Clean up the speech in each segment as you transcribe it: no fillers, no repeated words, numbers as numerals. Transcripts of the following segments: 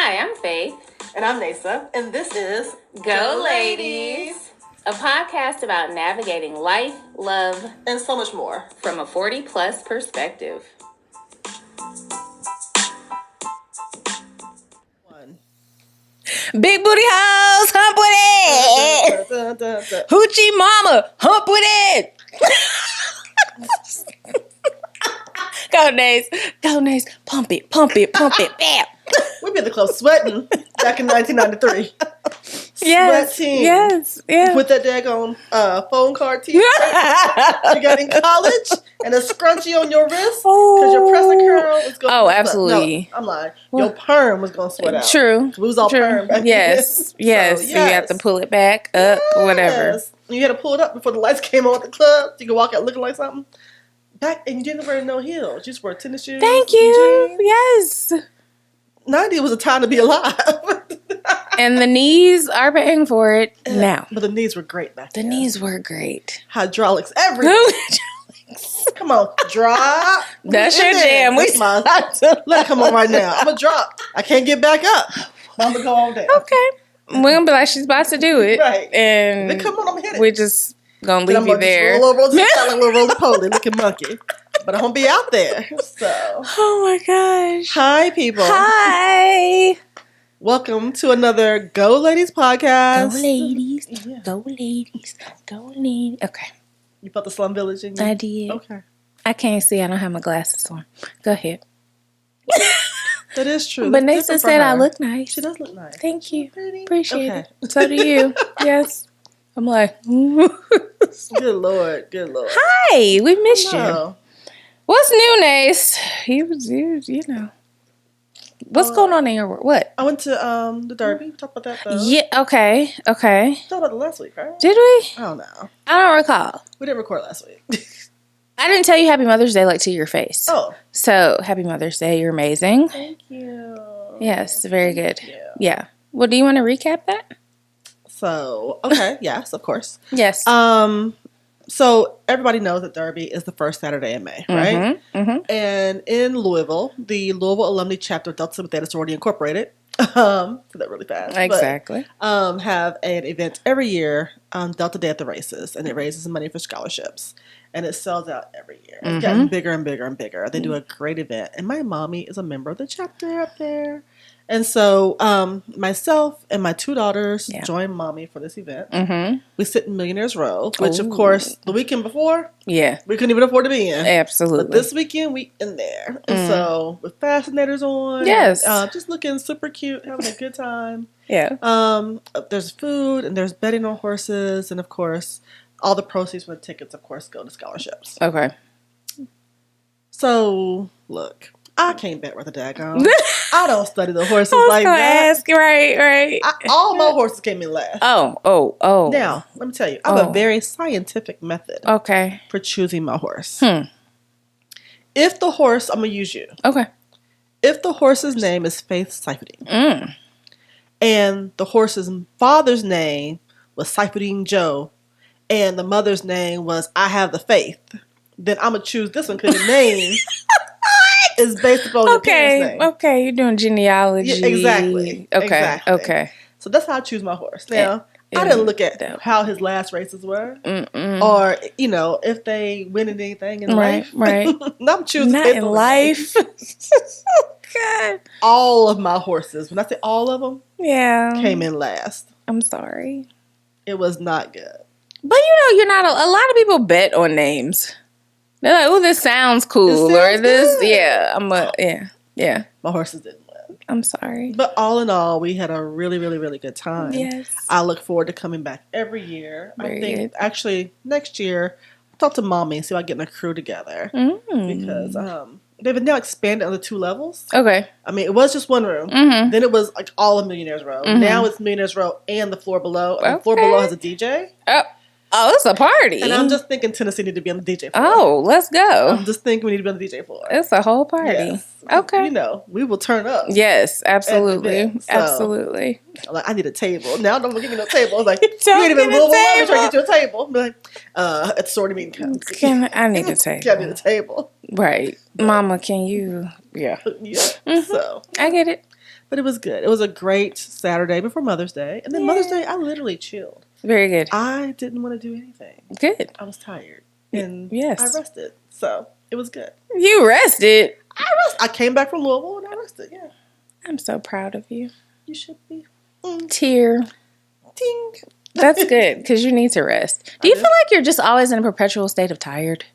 Hi, I'm Faith. And I'm Neysa. And this is Go Ladies, a podcast about navigating life, love, and so much more from a 40-plus perspective. Big booty hoes, hump with it. Hoochie mama, hump with it. Go Nays, pump it, bam. We been in the club sweating back in 1993. Sweating. Yes. With that daggone phone card t-shirt you got in college and a scrunchie on your wrist because your pressing curl was going to Oh, absolutely. No, I'm lying. Your perm was going to sweat out. True. We was all perm back then. Yes. So, yes. You have to pull it back up, whatever. You had to pull it up before the lights came on at the club so you could walk out looking like something. And you didn't wear no heels. You just wore tennis shoes. Thank you. Yes. 90 was a time to be alive. And the knees are paying for it now. But the knees were great back then. The knees were great. Hydraulics everywhere. Come on, drop. That's your jam. Let it come on right now. I'm going to drop. I can't get back up. I'm going to go all day. Okay. We're going to be like, she's about to do it. Right. And then come on, I'm going to hit it. we're just going to leave you there. Roll over, like a little roly-poly, looking monkey. But I'm going to be out there. So. Oh, my gosh. Hi, people. Hi. Welcome to another Go Ladies podcast. Go ladies. Yeah. Go ladies. Go ladies. Okay. You felt the slum village in you? I did. Okay. I can't see. I don't have my glasses on. Go ahead. That is true. But Neysa said I look nice. She does look nice. Thank you. Pretty. Appreciate Okay. it. So do you. Yes. I'm like, Good Lord. hi. We missed you. Hello. What's new, Nace? You know. What's going on in your work? What? I went to the Derby. Talk about that though. Yeah, okay. Talked about it last week, right? Did we? I don't know. I don't recall. We didn't record last week. I didn't tell you Happy Mother's Day like to your face. Oh. So, Happy Mother's Day. You're amazing. Thank you. Yes, very good. you. Yeah. Well, do you want to recap that? So, okay. Yes, of course. Yes. So everybody knows that Derby is the first Saturday in May, right? Mm-hmm. And in Louisville, the Louisville Alumni Chapter of Delta Sigma Theta Sorority Incorporated, so that really fast. Exactly. But, have an event every year on Delta Day at the races, and it raises money for scholarships. And it sells out every year. It's gotten bigger and bigger and bigger. They do a great event. And my mommy is a member of the chapter up there. And so myself and my two daughters joined mommy for this event. Mm-hmm. We sit in Millionaires Row, which, of course, the weekend before, we couldn't even afford to be in. Absolutely. But this weekend, we in there. And so with fascinators on. Yes. Just looking super cute, having a good time. Yeah. There's food and there's betting on horses. And, of course, all the proceeds from the tickets, of course, go to scholarships. Okay. So, look. I can't bet worth a daggone. I don't study the horses like that. Ask. Right. All my horses came in last. Oh. Now, let me tell you, I have a very scientific method for choosing my horse. If the horse, I'm going to use you. Okay. If the horse's name is Faith Seiferding, and the horse's father's name was Seiferding Joe, and the mother's name was I Have the Faith, then I'm going to choose this one because the name is based upon your parents' name. Okay, you're doing genealogy. Yeah, exactly. Okay. So that's how I choose my horse. Now, I didn't look at how his last races were, or if they win anything in life. Right. I'm choosing not in life. God. All of my horses, when I say all of them, came in last. I'm sorry. It was not good. But you're not. A lot of people bet on names. They're like, "Oh, this sounds cool," or "This, yeah." My horses didn't win. I'm sorry. But all in all, we had a really, really, really good time. Yes. I look forward to coming back every year. Very I think good. actually next year, I'll talk to mommy and see about getting a crew together because they've now expanded on the 2 levels. Okay. I mean, it was just one room. Then it was like all of Millionaires Row. Now it's Millionaires Row and the floor below. And the floor below has a DJ. Oh, it's a party. And I'm just thinking Tennessee need to be on the DJ floor. Oh, let's go. I'm just thinking we need to be on the DJ floor. It's a whole party. Yes. Okay. We will turn up. Yes, absolutely. Absolutely. Like, I need a table. Now don't give me no table. I was like, Don't you ain't even get a trying to table. get you a table. I'm like, at the sorority meeting. I need a table. I need a table. Right. Mama, can you? Yeah. So I get it. But it was good. It was a great Saturday before Mother's Day. And then Mother's Day, I literally chilled. Very good. I didn't want to do anything. Good. I was tired. And yes. I rested. So it was good. You rested? I came back from Louisville and I rested, yeah. I'm so proud of you. You should be. Tear. Ting. That's good, because you need to rest. Do you feel like you're just always in a perpetual state of tired?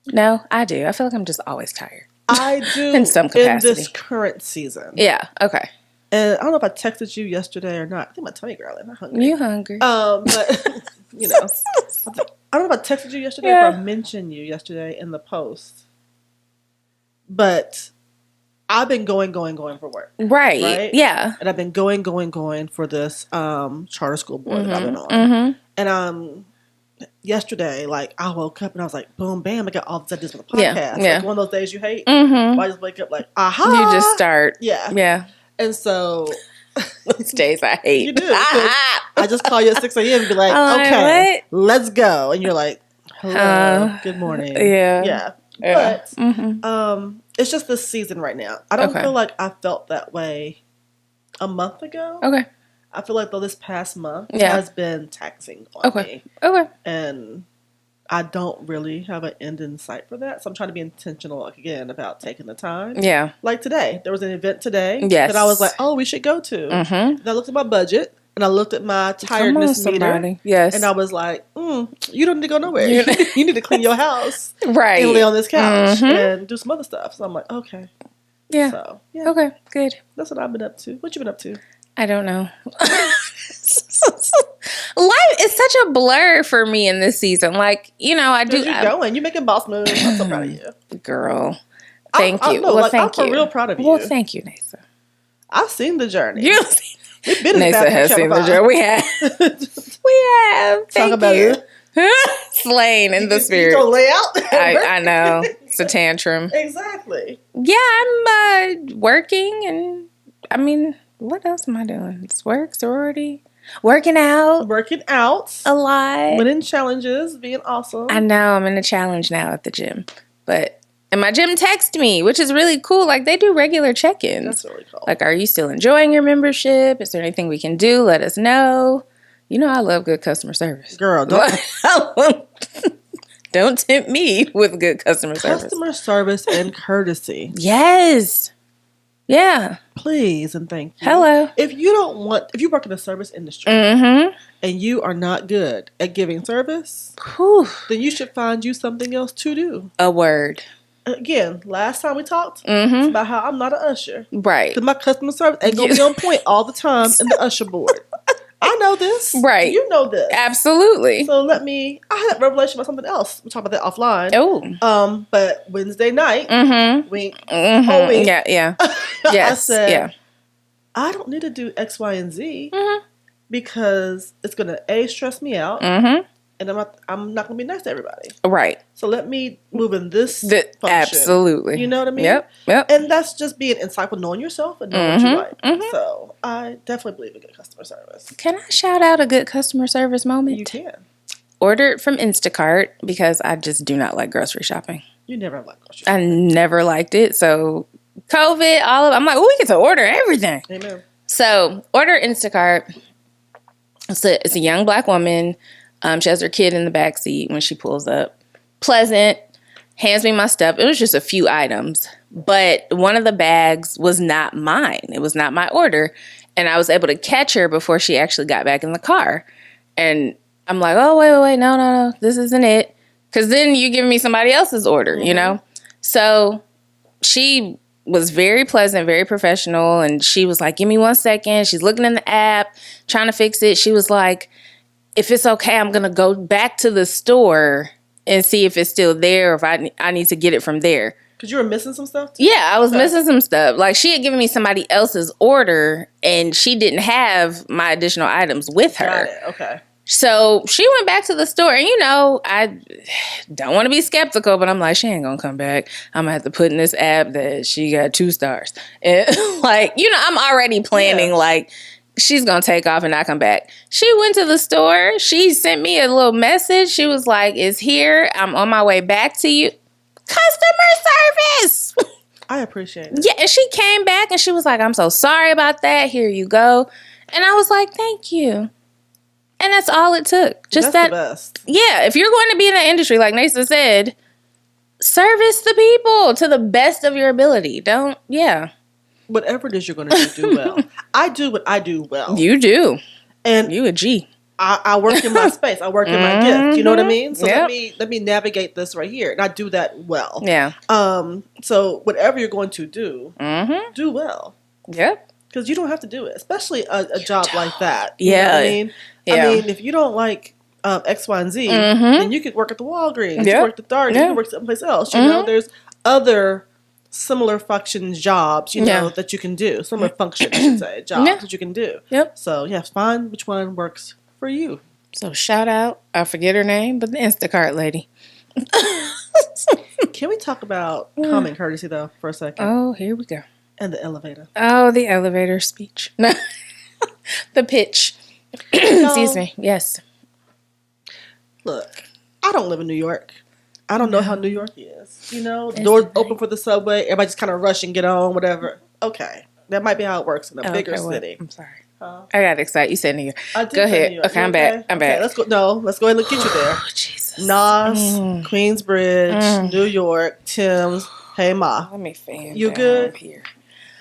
No, I do. I feel like I'm just always tired. I do in some capacity. In this current season. Yeah, okay. And I don't know if I texted you yesterday or not. I think my tummy growling. I'm hungry. You hungry. But, you know. I don't know if I texted you yesterday or if I mentioned you yesterday in the post. But I've been going for work. Right? Yeah. And I've been going for this charter school board that I've been on. And yesterday, like, I woke up and I was like, boom, bam, I got all these ideas for the podcast. Yeah. Like one of those days you hate. Where I just wake up like, aha. You just start. Yeah. And so those days I hate. You do. I just call you at 6 a.m. and be like, okay, let's go. And you're like, hello, good morning. Yeah. But it's just this season right now. I don't feel like I felt that way a month ago. Okay. I feel like though this past month has been taxing on me. Okay. And I don't really have an end in sight for that. So I'm trying to be intentional, like, again, about taking the time. Yeah. Like today. There was an event today that I was like, oh, we should go to. And I looked at my budget and I looked at my tiredness meter. Yes. And I was like, you don't need to go nowhere. You need to clean your house. Right. And lay on this couch and do some other stuff. So I'm like, okay. Yeah. So, yeah. Okay, good. That's what I've been up to. What you been up to? I don't know. Life is such a blur for me in this season. Like, you know, I do. You're going. You're making boss moves. I'm so proud of you. Girl. Thank you. No, thank you. I'm for real proud of you. Well, thank you, Neysa. I've seen the journey. We've been Neysa has seen the journey. We have. Thank Talk about you. Slain in the spirit. You don't lay out. I know. It's a tantrum. Exactly. Yeah, I'm working and, I mean, what else am I doing? It's work, sorority, working out a lot, winning challenges, being awesome. I know I'm in a challenge now at the gym, and my gym texted me, which is really cool. Like, they do regular check-ins. That's really cool. Like, are you still enjoying your membership? Is there anything we can do? Let us know. You know, I love good customer service. Girl, don't tempt me with good customer service. Customer service and courtesy. Yes. Yeah. Please and thank you. Hello. If you work in the service industry and you are not good at giving service, then you should find you something else to do. A word. Again, last time we talked, it's about how I'm not an usher. Right. So my customer service ain't going to be on point all the time in the usher board. I know this. Right. You know this. Absolutely. So I had a revelation about something else. We'll talk about that offline. Oh. But Wednesday night, wink, wink. Yeah, yeah. Yes, I said, I don't need to do X, Y, and Z because it's going to stress me out. And I'm not going to be nice to everybody. Right. So let me move in this function. Absolutely. You know what I mean? Yep. And that's just being insightful, knowing yourself and knowing what you like. So I definitely believe in good customer service. Can I shout out a good customer service moment? You can. Ordered from Instacart because I just do not like grocery shopping. You never liked grocery shopping. I never liked it. So COVID, I'm like, we get to order everything. Amen. So order Instacart. It's a young black woman. She has her kid in the back seat when she pulls up. Pleasant. Hands me my stuff. It was just a few items. But one of the bags was not mine. It was not my order. And I was able to catch her before she actually got back in the car. And I'm like, oh, wait. No. This isn't it. Because then you're giving me somebody else's order, you know? So she was very pleasant, very professional. And she was like, give me 1 second. She's looking in the app, trying to fix it. She was like, if it's okay, I'm going to go back to the store and see if it's still there or if I need to get it from there. Because you were missing some stuff too? Yeah, I was missing some stuff. Like, she had given me somebody else's order and she didn't have my additional items with her. Got it. Okay. So she went back to the store and, you know, I don't want to be skeptical, but I'm like, she ain't going to come back. I'm going to have to put in this app that she got 2 stars. And like, you know, I'm already planning like, she's going to take off and not come back. She went to the store. She sent me a little message. She was like, it's here. I'm on my way back to you. Customer service. I appreciate it. Yeah, and she came back and she was like, I'm so sorry about that. Here you go. And I was like, thank you. And that's all it took. Just that's that. The best. Yeah, if you're going to be in the industry, like Neysa said, service the people to the best of your ability. Whatever it is you're going to do well. I do what I do well. You do. And you a G. I work in my space. I work in my gift. You know what I mean? So Yep. let me navigate this right here. And I do that well. Yeah. So whatever you're going to do, do well. Yep. Because you don't have to do it. Especially a job like that. You Yeah. know what I mean? Yeah. I mean, if you don't like X, Y, and Z, then you could work at the Walgreens. You could work at the Target. You could work someplace else. You know, there's other similar functions jobs, you know, that you can do. Similar function, I should say, jobs that you can do. Yep. So, find which one works for you. So shout out, I forget her name, but the Instacart lady. Can we talk about common courtesy, though, for a second? Oh, here we go. And the elevator. Oh, the elevator speech. No. The pitch. Excuse me. Yes. Look, I don't live in New York. I don't know how New York is. You know, the doors open for the subway. Everybody just kind of rush and get on, whatever. Okay. That might be how it works in a bigger city. I'm sorry. I got excited. You said New York. Go ahead. Okay, I'm back. I'm back. Let's go. No, let's go ahead and get you there. Oh, Jesus. Nas, Queensbridge, New York, Tim's. Hey, Ma. Let me fan. You good? Here.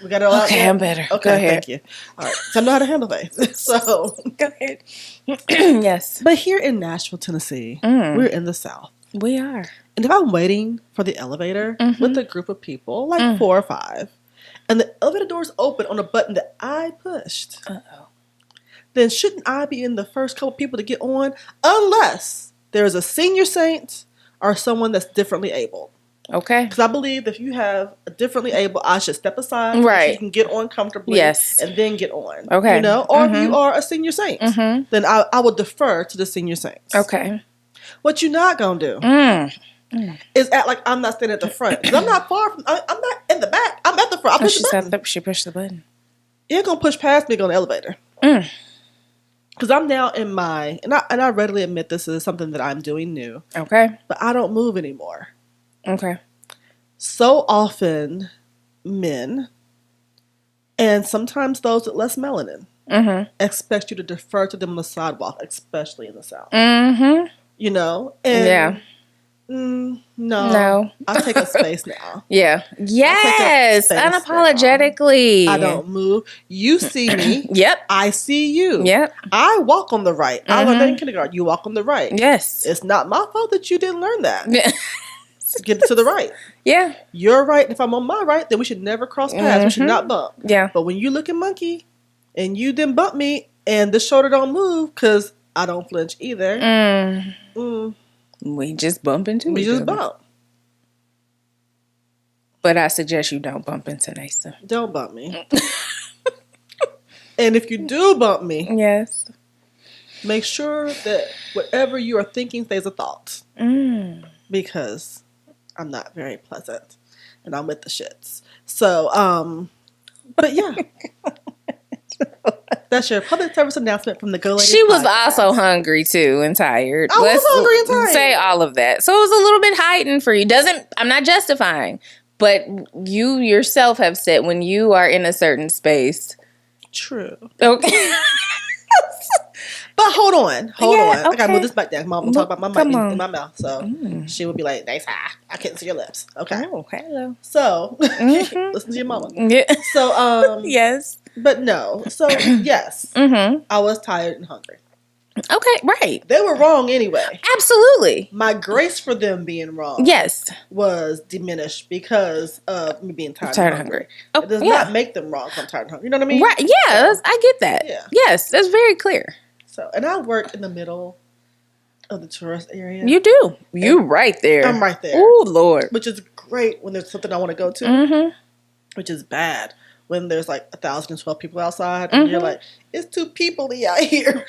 We got it all out Okay, there? I'm better. Okay, Go ahead. thank you. All right. So I know how to handle things. So Go ahead. Yes. But here in Nashville, Tennessee, we're in the South. We are. And if I'm waiting for the elevator with a group of people, like 4 or 5, and the elevator doors open on a button that I pushed, then shouldn't I be in the first couple people to get on unless there's a senior saint or someone that's differently able? Okay. Because I believe if you have a differently able, I should step aside so Right. you can get on comfortably and then get on. Okay. You know? Or if you are a senior saint, then I will defer to the senior saints. Okay. What you're not going to do is act like I'm not standing at the front. 'Cause I'm not far from, I'm not in the back. I'm at the front. I push the button. She pushed the button. You're going to push past me on the elevator. Because I'm now in my, and I readily admit this is something that I'm doing new. Okay. But I don't move anymore. Okay. So often, men, and sometimes those with less melanin, expect you to defer to them on the sidewalk, especially in the South. You know? And no. I'll take a space now. Yeah. Yes. Unapologetically. Now. I don't move. You see me. Yep. I see you. Yep. I walk on the right. I learned that in kindergarten. You walk on the right. Yes. It's not my fault that you didn't learn that. Get to the right. Yeah. You're right. If I'm on my right, then we should never cross paths. We should not bump. Yeah. But when you looking monkey and you didn't bump me and the shoulder don't move because I don't flinch either. We just bump into each other. We just bump. But I suggest you don't bump into Neysa. Don't bump me. And if you do bump me, yes, make sure that whatever you are thinking stays a thought. Because I'm not very pleasant and I'm with the shits. So, but yeah. That's your public service announcement from the Go Ladies She was podcast. also hungry too and tired. I was hungry and tired. Say all of that. So it was a little bit heightened for you. I'm not justifying, but you yourself have said when you are in a certain space. True. Okay. But hold on. I gotta okay. move this back down. Mom, I'm talking about my mic in my mouth. So she would be like, nice, I can't see your lips. Okay. Oh, hello. So listen to your mama. Yeah. So yes. But no. So yes. I was tired and hungry. Okay, right. They were wrong anyway. Absolutely. My grace for them being wrong was diminished because of me being tired and hungry. Oh, It does not make them wrong if I'm tired and hungry. You know what I mean? Right. Yeah, I get that. Yeah. Yes, that's very clear. So, and I work in the middle of the tourist area. You do. You right there. I'm right there. Oh, Lord. Which is great when there's something I want to go to. Which is bad when there's like 1,012 people outside and you're like, it's too people-y out here.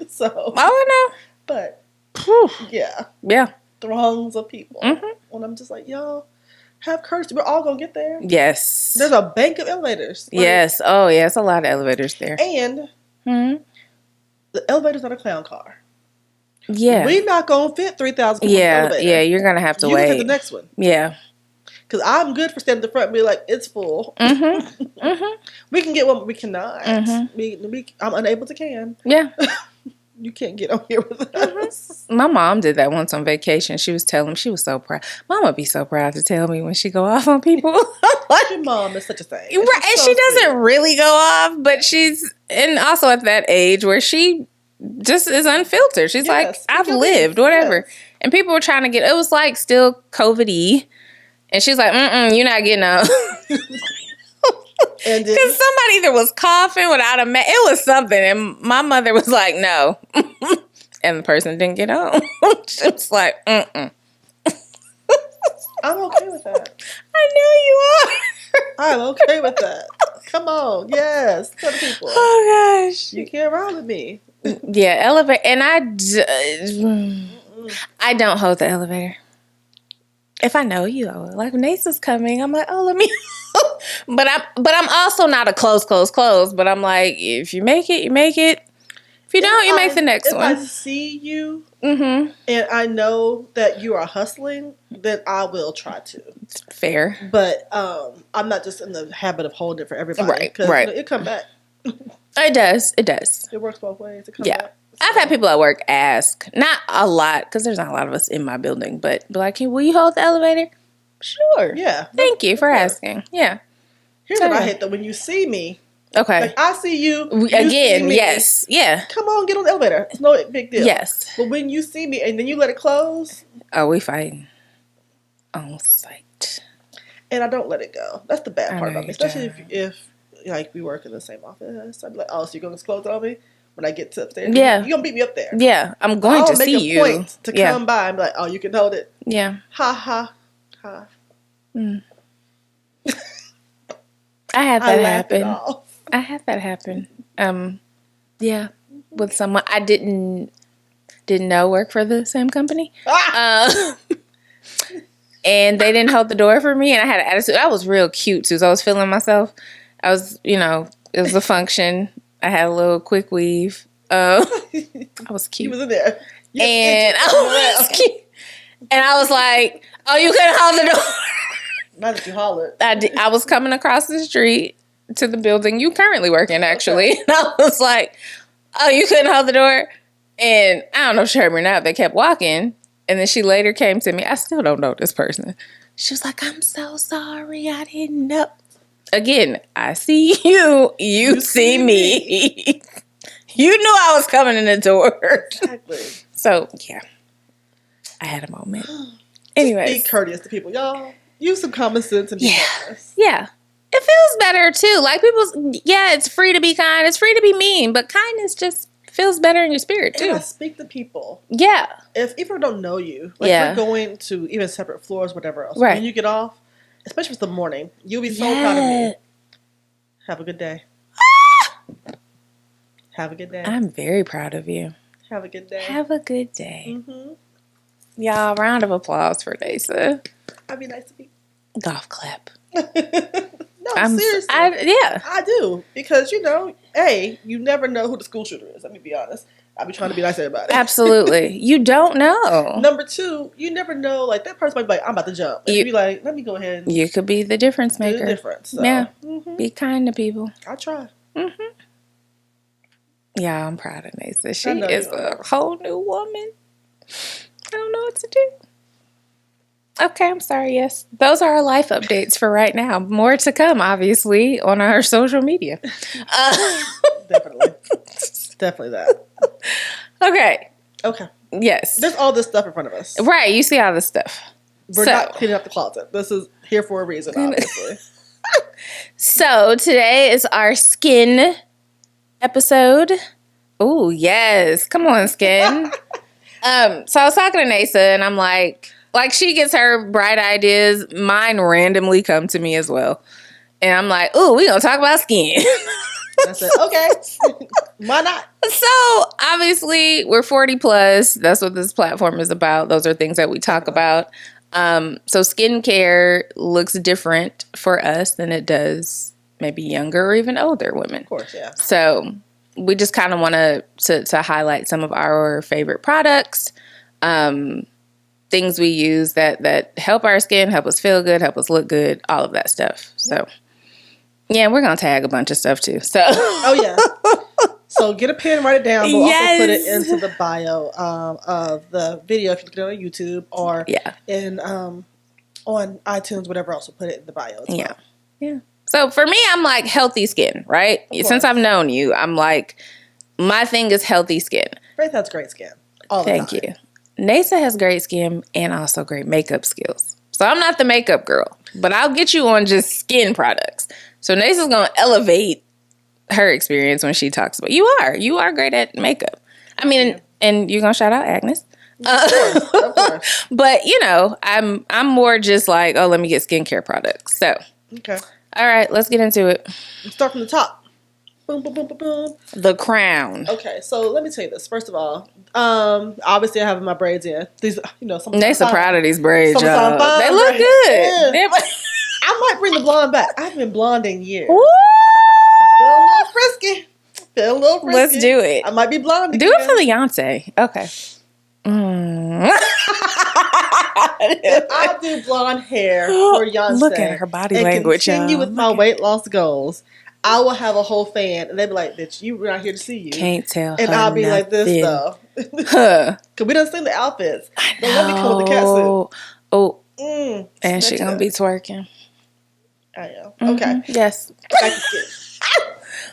So. Oh, I know. But, yeah. Yeah. Throngs of people. And I'm just like, y'all, have courage. We're all going to get there. Yes. There's a bank of elevators. Like, yes. Oh, yeah. It's a lot of elevators there. And the elevator's not a clown car. Yeah. We're not going to fit 3,000 people in the elevator. Yeah. You're going to have to wait. You can take the next one. Yeah. Because I'm good for standing at the front and be like, it's full. We can get one, but we cannot. I'm unable to can. Yeah. You can't get on here with us. My mom did that once on vacation. She was telling me, she was so proud. Mom would be so proud to tell me when she go off on people. Your mom is such a thing. Right. And so she doesn't really go off, but she's, and also at that age where she just is unfiltered. She's like, I've lived, whatever. Yes. And people were trying to get, it was like still COVID-y. And she's like, you're not getting out. Because somebody either was coughing without a mask. It was something. And my mother was like, no. And the person didn't get home. She was like, I'm okay with that. I know you are. I'm okay with that. Come on. Yes. Tell the people. Oh, gosh. You can't ride with me. Yeah, elevator. And I don't hold the elevator. If I know you, like Neysa's coming, I'm like, oh, let me. But I'm also not a close. But I'm like, if you make it, you make it. If you don't, you make the next one. If I see you and I know that you are hustling, then I will try to. Fair. But I'm not just in the habit of holding it for everybody. Right. Because it come back. It does. It works both ways. It comes back. So. I've had people at work ask, not a lot, because there's not a lot of us in my building, but be like, will you hold the elevator? Sure. Yeah. Thank you for asking. Yeah. Here's what I hate, though. When you see me, okay. Like, I see you. Again, see me, yes. Yeah. Come on, get on the elevator. It's no big deal. Yes. But when you see me and then you let it close. Oh, we fighting. On sight. And I don't let it go. That's the bad part about me. Especially if like, we work in the same office. I'd be like, oh, so you're going to close on me? When I get to upstairs, you're gonna beat me up there. Yeah, I'm going to see you. Point to come by and be like, "Oh, you can hold it." Yeah. Ha ha ha. I had that happen. I had that happen. Yeah, with someone I didn't know worked for the same company. And they didn't hold the door for me, and I had an attitude. I was real cute too, so I was feeling myself. I was, it was a function. I had a little quick weave. I was cute. You was in there. And I was cute. And I was like, oh, you couldn't hold the door. Not that you hollered. I was coming across the street to the building you currently work in, actually. Okay. And I was like, oh, you couldn't hold the door? And I don't know if she heard me or not. They kept walking. And then she later came to me. I still don't know this person. She was like, I'm so sorry. I didn't know. Again, I see you. You see me. You knew I was coming in the door. Exactly. So, yeah. I had a moment. Anyways. Be courteous to people. Y'all, use some common sense and be honest. Yeah. It feels better, too. Like, it's free to be kind. It's free to be mean. But kindness just feels better in your spirit, too. And I speak to people. Yeah. If people don't know you, like, we're going to even separate floors, whatever else. Right. When you get off, especially if it's the morning, you'll be so proud of me. Have a good day. Have a good day. I'm very proud of you. Have a good day. Have a good day. Y'all, round of applause for Neysa. I'd be nice to be. Golf clap. No, seriously. I do. Because, you never know who the school shooter is. Let me be honest. I'll be trying to be nice to everybody. Absolutely. You don't know. Number two, you never know. Like, that person might be like, I'm about to jump. And you be like, let me go ahead and you could be the difference maker. do the difference. So. Yeah. Be kind to people. I try. Yeah, I'm proud of Neysa. She is a whole new woman. I don't know what to do. Okay, I'm sorry. Yes. Those are our life updates for right now. More to come, obviously, on our social media. Definitely. Definitely that. Okay. Yes. There's all this stuff in front of us. Right. You see all this stuff. We're not cleaning up the closet. This is here for a reason, obviously. So today is our skin episode. Oh, yes. Come on, skin. So I was talking to Neysa, and I'm like she gets her bright ideas. Mine randomly come to me as well. And I'm like, ooh, we gonna talk about skin. I said, okay. Why not? So obviously we're 40 plus. That's what this platform is about. Those are things that we talk about. So skincare looks different for us than it does maybe younger or even older women. Of course, yeah. So we just kind of want to highlight some of our favorite products. things we use that help our skin, help us feel good, help us look good, all of that stuff. So, yeah, we're going to tag a bunch of stuff too. So, oh, yeah. So get a pen, write it down. We'll also put it into the bio of the video if you look at it on YouTube or in on iTunes, whatever else. We'll put it in the bio as well. Yeah. So for me, I'm like healthy skin, right? Since I've known you, I'm like, my thing is healthy skin. Faith has great skin. All the time. Thank you. Neysa has great skin and also great makeup skills. So I'm not the makeup girl, but I'll get you on just skin products. So Neysa's going to elevate her experience when she talks about you are great at makeup. I mean, and you're gonna shout out Agnes, of course. But you know, I'm more just like, oh, let me get skincare products. So okay, all right, let's get into it. Let's start from the top. Boom, boom, boom, boom, boom. The crown. Okay, so let me tell you this. First of all, obviously I have my braids in. These, you know, Neysa proud of these braids, y'all. They look good. Yeah. I might bring the blonde back. I haven't been blonde in years. Woo! Feel a little frisky. Let's do it. I might be blonde again. Do it for the Beyonce. Okay. I'll do blonde hair for Beyonce. Look at her body language, and continue y'all. with my weight loss goals. I will have a whole fan, and they'll be like, "Bitch, you were not here to see you." Can't tell. And I'll be like this though, huh? Because we done seen the outfits. Don't let me come with the catsuit. Oh, and she gonna be twerking. I am. Okay. Yes.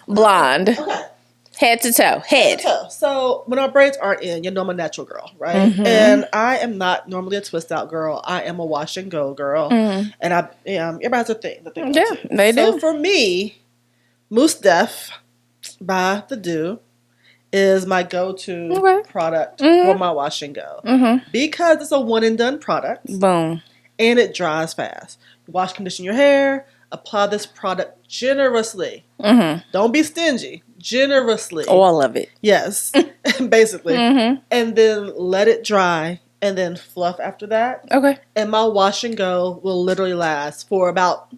Blonde. Okay. Head to toe. Head. To toe. So when our braids aren't in, you know I'm a natural girl, right? And I am not normally a twist out girl. I am a wash and go girl. And everybody has a thing that they want to. They do. So for me, Mousse Def by The Do is my go-to product for my wash and go. Because it's a one and done product. Boom. And it dries fast. You wash, condition your hair. Apply this product generously. Don't be stingy. Generously. All of it. Yes. Basically. And then let it dry. And then fluff after that. Okay. And my wash and go will literally last for about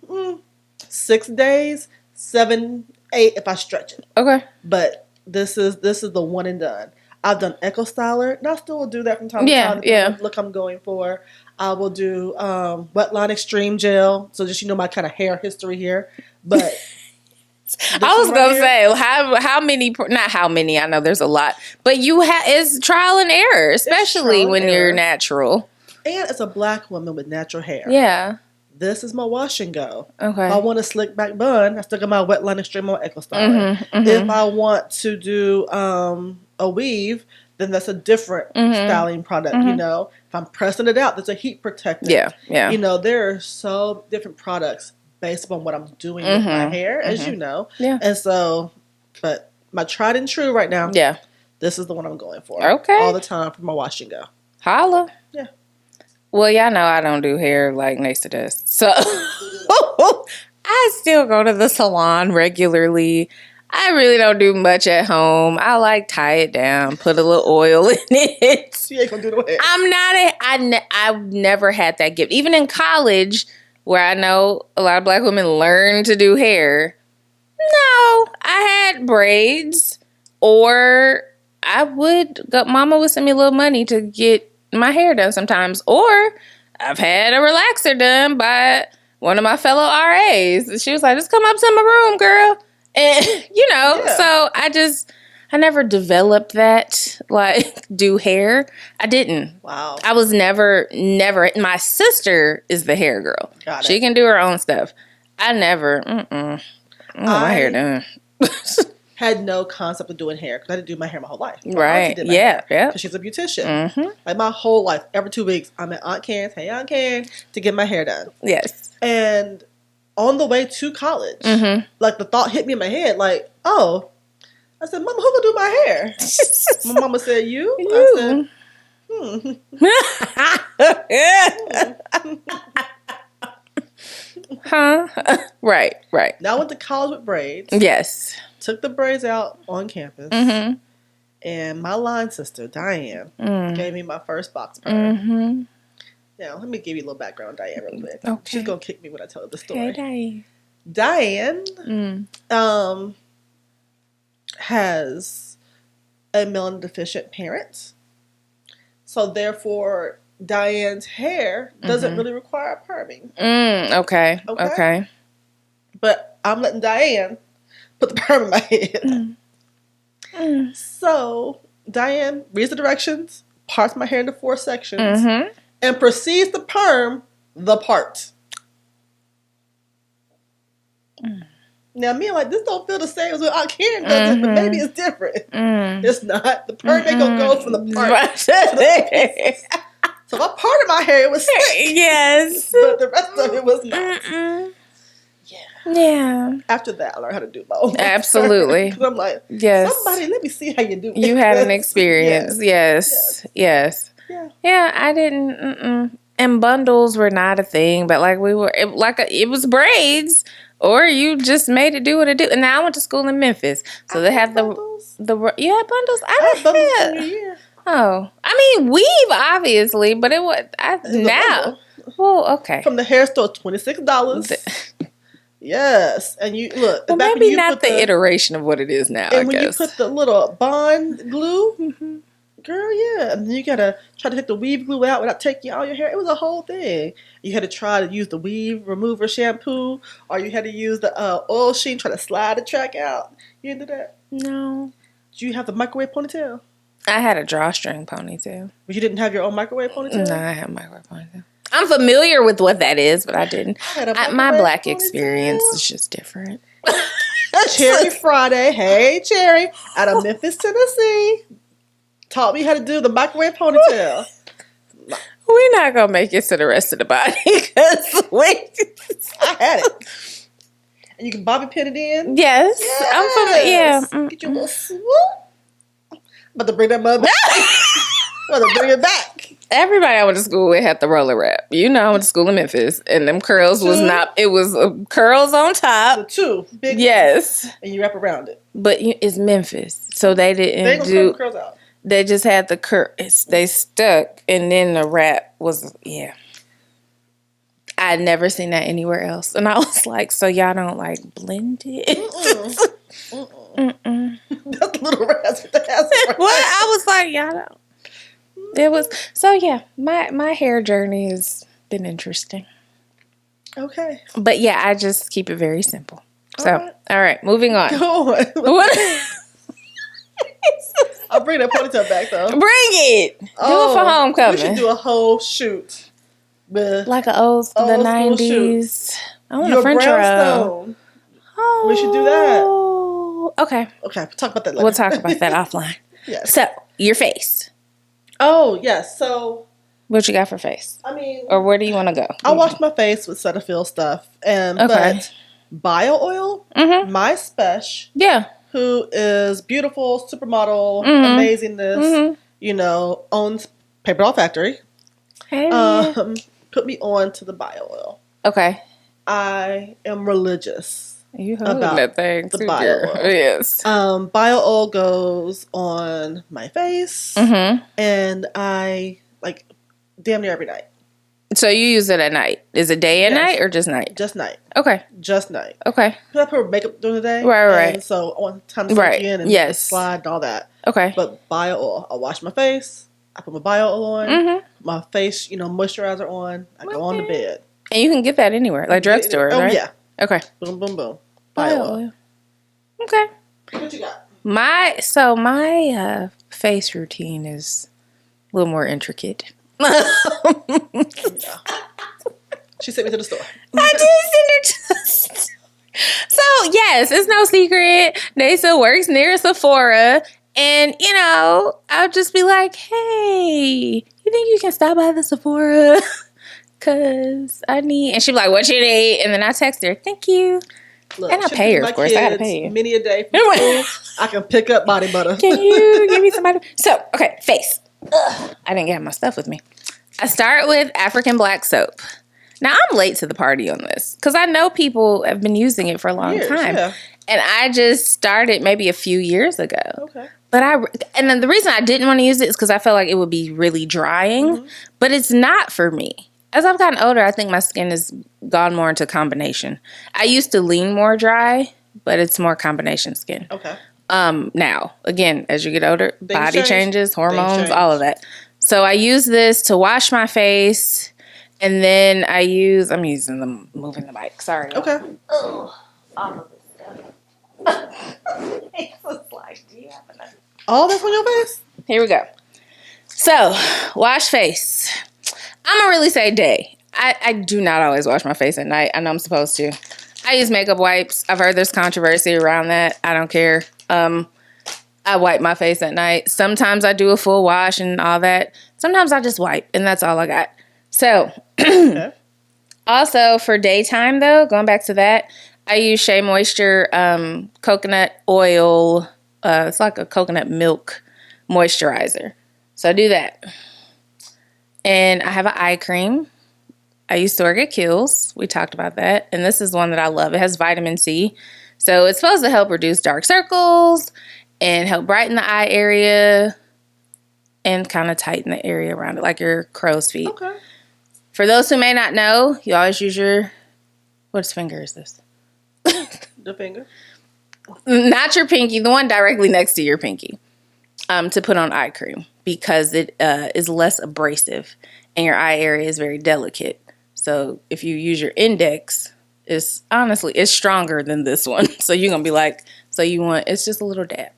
6 days. 7, 8 if I stretch it. Okay. But this is the one and done. I've done Echo Styler, and I still will do that from time to time. Yeah. Look I'm going for. I will do Wetline Extreme Gel. So just my kind of hair history here. But I was gonna say how many? Not how many. I know there's a lot, but it's trial and error, especially when you're natural. And it's a black woman with natural hair. Yeah. This is my wash and go. Okay. If I want a slick back bun, I still got my Wetline Extreme on Echo Styler. If I want to do a weave, then that's a different styling product, If I'm pressing it out, there's a heat protectant. Yeah. There are so different products based upon what I'm doing with my hair, as you know. Yeah. And so, but my tried and true right now, this is the one I'm going for. Okay. All the time for my wash and go. Holla. Yeah. Well, y'all know I don't do hair like Neysa does. So, I still go to the salon regularly. I really don't do much at home. I tie it down, put a little oil in it. She ain't gonna do no hair. I've never had that gift. Even in college, where I know a lot of black women learn to do hair, no, I had braids, or Mama would send me a little money to get my hair done sometimes, or I've had a relaxer done by one of my fellow RAs. She was like, just come up to my room, girl. And, so I never developed that, do hair. I didn't. Wow. I was never, my sister is the hair girl. Got it. She can do her own stuff. I never, I want my hair done. Had no concept of doing hair because I didn't do my hair my whole life. Right. Yeah. Because she's a beautician. My whole life, every 2 weeks, I'm at Aunt Karen's, hey Aunt Karen, to get my hair done. Yes. And on the way to college, the thought hit me in my head, oh, I said, Mama, who gonna do my hair? My mama said, you? I said, Huh? Right. Now I went to college with braids. Yes. Took the braids out on campus. And my line sister, Diane, gave me my first box braid. Now, let me give you a little background on Diane real quick. Okay. She's going to kick me when I tell her the story. Hey, Diane has a melanin deficient parent. So, therefore, Diane's hair doesn't really require perming. Okay. But I'm letting Diane put the perm in my head. So Diane reads the directions, parts my hair into 4 sections, and proceeds to perm the part. Now, me, I'm like, this don't feel the same as what Aunt Karen does it, but maybe it's different. It's not. The perm ain't gonna go from the part to the piece. So if I parted my hair, it was slick. Yes. But the rest of it was not. Yeah. After that, I learned how to do both. Absolutely. Because I'm like, somebody, let me see how you do it. You had an experience. Yes. Yeah, I didn't. And bundles were not a thing, but like it was braids, or you just made it do what it do. And now I went to school in Memphis, so they have bundles. bundles. I had bundles for a year. Oh, I mean weave obviously, but it was now. Well, okay. From the hair store, $26. Yes, and you look. Well, maybe not the iteration of what it is now. And when you put the little bond glue, girl, yeah, and then you gotta try to take the weave glue out without taking all your hair. It was a whole thing. You had to try to use the weave remover shampoo, or you had to use the oil sheen, try to slide the track out. You didn't do that? No. Did you have the microwave ponytail? I had a drawstring ponytail. But you didn't have your own microwave ponytail? No, I had a microwave ponytail. I'm familiar with what that is, but I didn't. My black experience is just different. Cherry Friday, hey Cherry, out of Memphis, Tennessee, taught me how to do the microwave ponytail. We're not gonna make it to the rest of the body because I had it. And you can bobby pin it in. Yes. I'm familiar. Yeah. Get your little swoop. About to bring that mother back. About to bring it back. Everybody I went to school with had the roller wrap. You know, I went to school in Memphis, and them curls was not. It was curls on top. The 2 big. Yes. And you wrap around it. But it's Memphis, so they didn't they do. The curls out. They just had the curls. They stuck, and then the wrap was I'd never seen that anywhere else, and I was like, "So y'all don't like blend it?" That's little rasp. What? I was like, y'all don't. It was so my hair journey has been interesting. Okay. But yeah, I just keep it very simple. So all right, moving on. Go on. What? I'll bring that ponytail back though. Bring it. Do it for homecoming. We should do a whole shoot. Like an old the 90s. I want a French roll. Oh, we should do that. Okay. Okay, talk about that later. We'll talk about that offline. Yes. So, your face. Oh, yes. So, what you got for face? I mean, or where do you want to go? I wash my face with Cetaphil stuff, but bio oil, my special, who is beautiful, supermodel, amazingness, owns Paper Doll Factory. Hey. Put me on to the bio oil. Okay. I am religious. You heard that thing the too, bio girl. oil. Yes. Bio oil goes on my face, and I like damn near every night. So you use it at night? Is it day and night or just night? Just night. Okay. Just night. Okay. Because I put makeup during the day. Right. And so I want time to soak in and slide and all that. Okay. But bio oil, I wash my face. I put my bio oil on. My face, moisturizer on. I go on to bed. And you can get that anywhere, like drugstore, right? Oh yeah. Okay. Boom, boom, boom. Bio oil. Okay. What you got? My face routine is a little more intricate. She sent me to the store. I did send her to the store. So yes, it's no secret. Neysa works near Sephora, and I'll just be like, "Hey, you think you can stop by the Sephora? Cause I need." And she'd be like, "What you need?" And then I text her, "Thank you." Look, and I pay her, of course. I gotta pay you. Many a day from school, I can pick up body butter. Can you give me some body? So, okay, face. Ugh, I didn't get my stuff with me. I start with African black soap. Now, I'm late to the party on this because I know people have been using it for a long time. Yeah. And I just started maybe a few years ago. Okay. And then the reason I didn't want to use it is because I felt like it would be really drying. But it's not for me. As I've gotten older, I think my skin has gone more into combination. I used to lean more dry, but it's more combination skin. Okay. Now, again, as you get older, body changes, hormones, all of that. So I use this to wash my face. And then I'm moving the mic. Sorry. Okay. Oh, all of this stuff. It's like, do you have enough? All that's on your face? Here we go. So, wash face. I'm going to really say day. I do not always wash my face at night. I know I'm supposed to. I use makeup wipes. I've heard there's controversy around that. I don't care. I wipe my face at night. Sometimes I do a full wash and all that. Sometimes I just wipe, and that's all I got. So, Okay. Also for daytime, though, going back to that, I use Shea Moisture coconut oil. It's like a coconut milk moisturizer. So I do that. And I have an eye cream. I use Sorg at Kiehl's. We talked about that. And this is one that I love. It has vitamin C. So it's supposed to help reduce dark circles and help brighten the eye area and kind of tighten the area around it, like your crow's feet. Okay. For those who may not know, you always use your... What finger is this? The finger? Not your pinky, the one directly next to your pinky, to put on eye cream because it is less abrasive and your eye area is very delicate. So if you use your index, it's stronger than this one. So you're going to be like, it's just a little dab.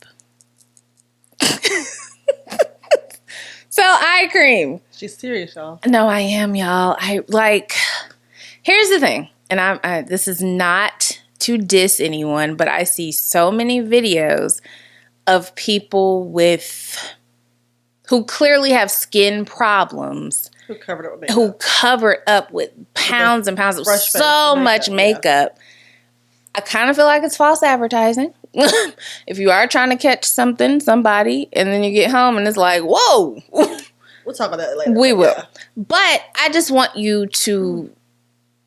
So eye cream. She's serious, y'all. No, I am, y'all. Here's the thing, and this is not to diss anyone, but I see so many videos of people who clearly have skin problems, Who covered it with makeup. who cover up with pounds and pounds of Fresh face so and much makeup, makeup. I kind of feel like it's false advertising. If you are trying to catch somebody, and then you get home and it's like, whoa. We'll talk about that later. We will. Yeah. But I just want you to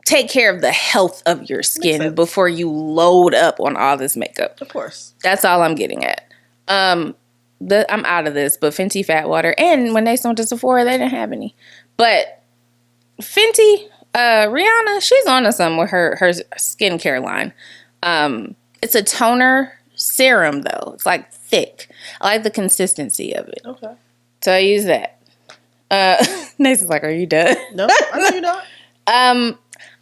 take care of the health of your skin before you load up on all this makeup. Of course. That's all I'm getting at. I'm out of this, but Fenty Fat Water. And when they went to Sephora, they didn't have any. But Fenty, Rihanna, she's on to something with her skincare line. It's a toner serum, though. It's like thick. I like the consistency of it. Okay. So I use that. Neysa's like, are you done? No, I know you're not.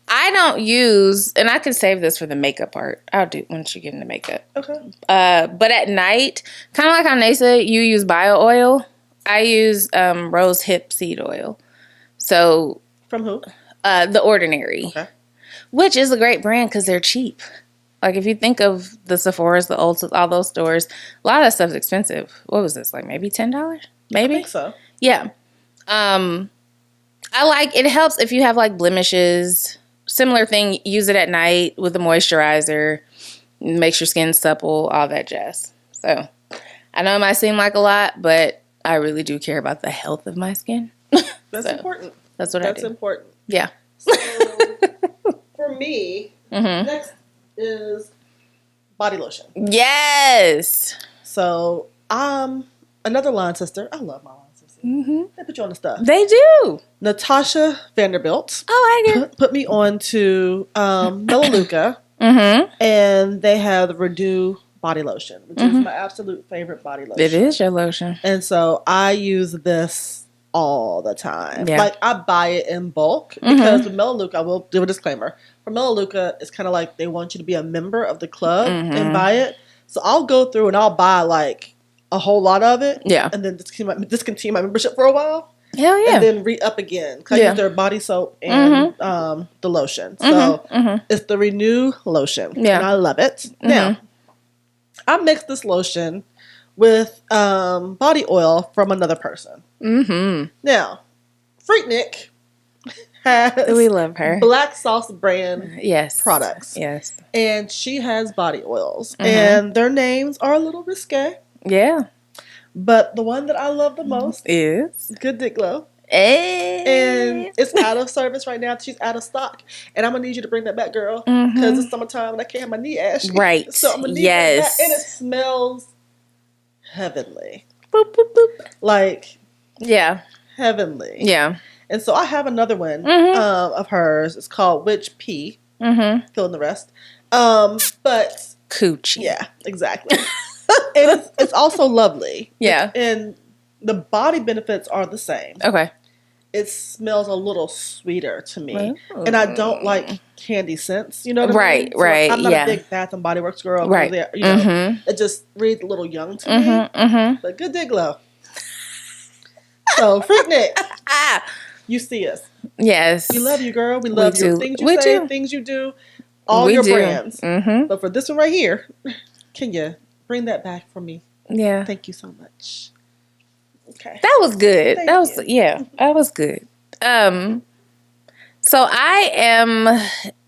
I don't use, and I can save this for the makeup part. I'll do once you get into makeup. Okay. But at night, kind of like how Neysa, you use bio oil. I use rose hip seed oil. So From who? The Ordinary, Okay. which is a great brand because they're cheap. Like if you think of the Sephora's, the Ultas, all those stores, a lot of that stuff's expensive. What was this? Like maybe $10? Maybe. I think so. Yeah. I like it. Helps if you have like blemishes. Similar thing. Use it at night with a moisturizer. Makes your skin supple. All that jazz. So I know it might seem like a lot, but I really do care about the health of my skin. That's So, important. That's what I do. That's important. Yeah. So for me, next is body lotion. Yes. So another line sister. I love my line sister. They put you on the stuff. They do. Natasha Vanderbilt Oh, I do. put me on to Melaleuca, and they have the Renew body lotion, which is my absolute favorite body lotion. It is your lotion. And so I use this all the time. Yeah. Like I buy it in bulk because with Melaleuca, I will do a disclaimer. For Melaleuca, it's kind of like they want you to be a member of the club and buy it. So I'll go through and I'll buy like a whole lot of it. Yeah. And then discontinue my membership for a while. Hell yeah. And then re-up again. Because I use their body soap and the lotion. So it's the Renew lotion. Yeah. And I love it. Now, I mixed this lotion with body oil from another person. Now, Freaknik has We love her. Black Sauce brand Yes. products. Yes. And she has body oils. And their names are a little risque. Yeah. But the one that I love the most Is. Good Dick Glow. Hey. And it's out of service right now. She's out of stock. And I'm going to need you to bring that back, girl. Because it's summertime and I can't have my knee ashy. Right. So I'm going to need that back. And it smells heavenly. Boop, boop, boop. Like, Yeah. heavenly. Yeah. And so I have another one of hers. It's called Witch Pea. Fill in the rest. But, Coochie. yeah, exactly. And it's also lovely. Yeah. And The body benefits are the same. Okay. It smells a little sweeter to me. Oh. And I don't like candy scents. You know what I Right, mean? So right, I'm not yeah. a big Bath and Body Works girl. Right. You know, it just reads a little young to me. But good day glow. So, Freaknik, you see us. Yes. We love you, girl. We love your things you say, things you do, all your brands. But for this one right here, can you bring that back for me? Yeah. Thank you so much. Okay. That was good. Thank That was you. that was good. So I am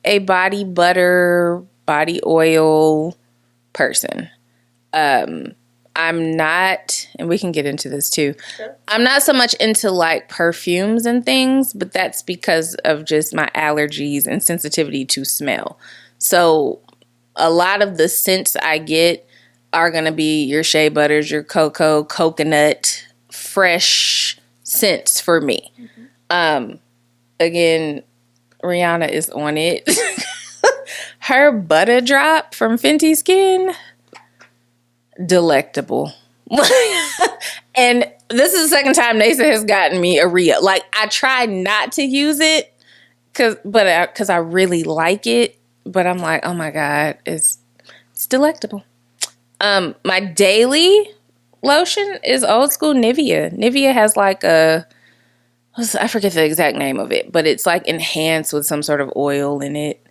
a body butter, body oil person. I'm not, and we can get into this too. Sure. I'm not so much into like perfumes and things, but that's because of just my allergies and sensitivity to smell. So a lot of the scents I get are going to be your shea butters, your cocoa, coconut, fresh scents for me. Again, Rihanna is on it. Her butter drop from Fenty Skin, delectable. And this is the second time Neysa has gotten me a Rhea. Like, I try not to use it because I really like it, but I'm like, oh my God, it's delectable. My daily lotion is old school Nivea. Nivea has like I forget the exact name of it, but it's like enhanced with some sort of oil in it.